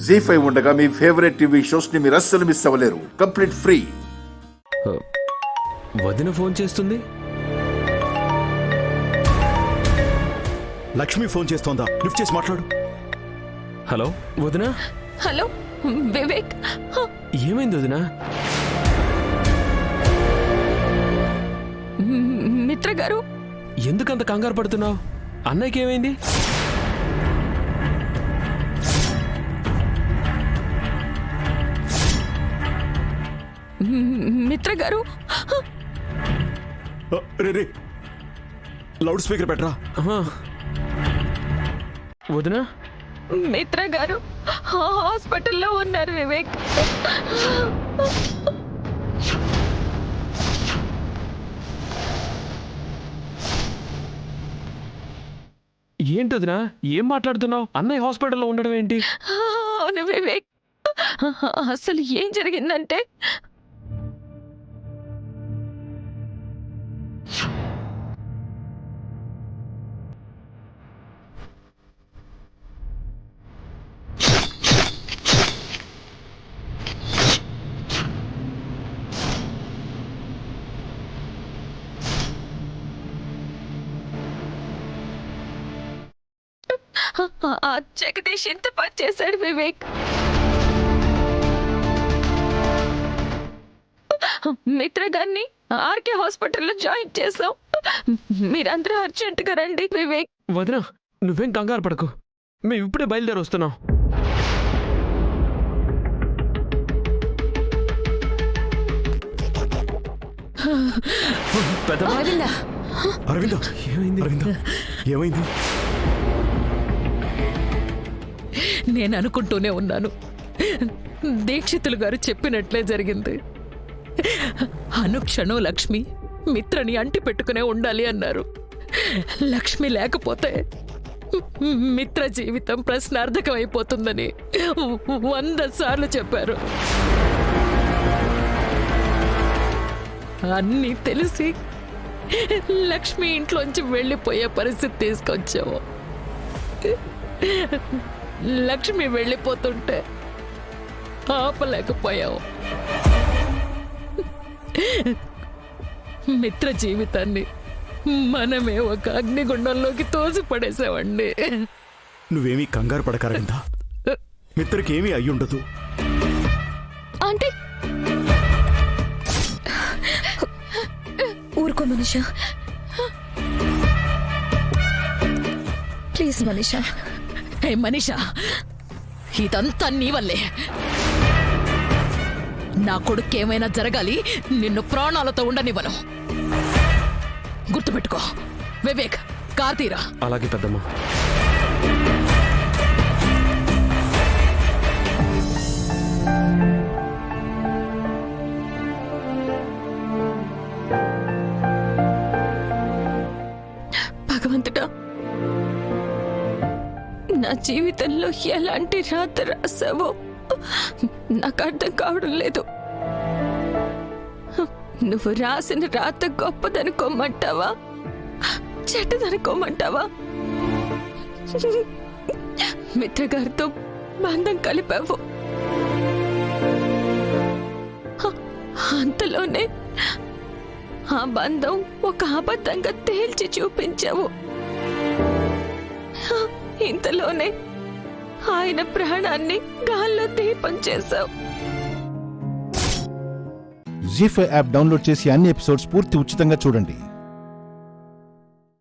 జీ5 ఉండగా మీ favourite TV shows ని మీరు అస్సలు మిస్ అవ్వలేరు. Complete free. వదిన ఫోన్ చేస్తుంది. లక్ష్మి ఫోన్ చేస్తోందా? లిఫ్ట్ చేసి మాట్లాడు. హలో వదిన. హలో వివేక్. ఏమైంది వదిన? మిత్ర గారు, ఎందుకంత కంగారు పడుతున్నావు? అన్నయ్యకి ఏమైంది? మిత్ర గారు. రే లౌడ్ స్పీకర్ పెట్టరా. వదిన, మిత్ర గారు హాస్పిటల్లో ఉన్నారు వివేక్. ఏంటి వదిన, ఏం మాట్లాడుతున్నావు? అన్నయ్య హాస్పిటల్లో ఉండడం ఏంటి? అవును వివేక్, అసలు ఏం జరిగిందంటే జగదీష్ ఎంత పని చేశాడు వివేక్. మిత్ర గారిని ఆర్కే హాస్పిటల్లో జాయిన్ చేసాం. మీరందరూ అర్జెంటుగా రండి వివేక్. వదిన, నువ్వేం కంగారు పడకు, మేము ఇప్పుడే బయలుదేరి వస్తున్నాం. అరవింద, ఏమైంది? నేను అనుకుంటూనే ఉన్నాను, దీక్షితులు గారు చెప్పినట్లే జరిగింది. అనుక్షణం లక్ష్మి మిత్రని అంటి పెట్టుకునే ఉండాలి అన్నారు. లక్ష్మి లేకపోతే మిత్ర జీవితం ప్రశ్నార్థకం అయిపోతుందని 100 సార్లు చెప్పారు. అన్నీ తెలిసి లక్ష్మి ఇంట్లోంచి వెళ్ళిపోయే పరిస్థితి తీసుకొచ్చాము. లక్ష్మి వెళ్ళిపోతుంటే ఆపలేకపోయావు. మిత్ర జీవితాన్ని మనమే ఒక అగ్నిగుండంలోకి తోసి పడేసావండి. నువ్వేమీ కంగారు పడకరవిందా, మిత్రకి ఏమీ అయ్యుండదు. అంటే ఊరుకో మనీషా, ప్లీజ్ మనీషా. హే మనీషా, ఇదంతా నీ వల్లే. నా కొడుకు ఏమైనా జరగాలి, నిన్ను ప్రాణాలతో ఉండనివ్వను. గుర్తుపెట్టుకో వివేక్. కార్తీరా. అలాగే పెద్దమ్మ. భగవంతుడా, నా జీవితంలో ఎలాంటి రాత రాసావో నాకు అర్థం కావడం లేదు. నువ్వు రాసిన రాత గొప్పదనుకోమంటావా, చెడ్డదనుకోమంటావా? మిత్రగారితో బంధం కలిపావు, అంతలోనే ఆ బంధం ఒక అబద్ధంగా తేల్చి చూపించావు. ఇంతలోనే ఆయన ప్రాణాన్ని గాల్లో దీపం చేశావు. జీ5 యాప్ డౌన్లోడ్ చేసి అన్ని ఎపిసోడ్స్ పూర్తి ఉచితంగా చూడండి.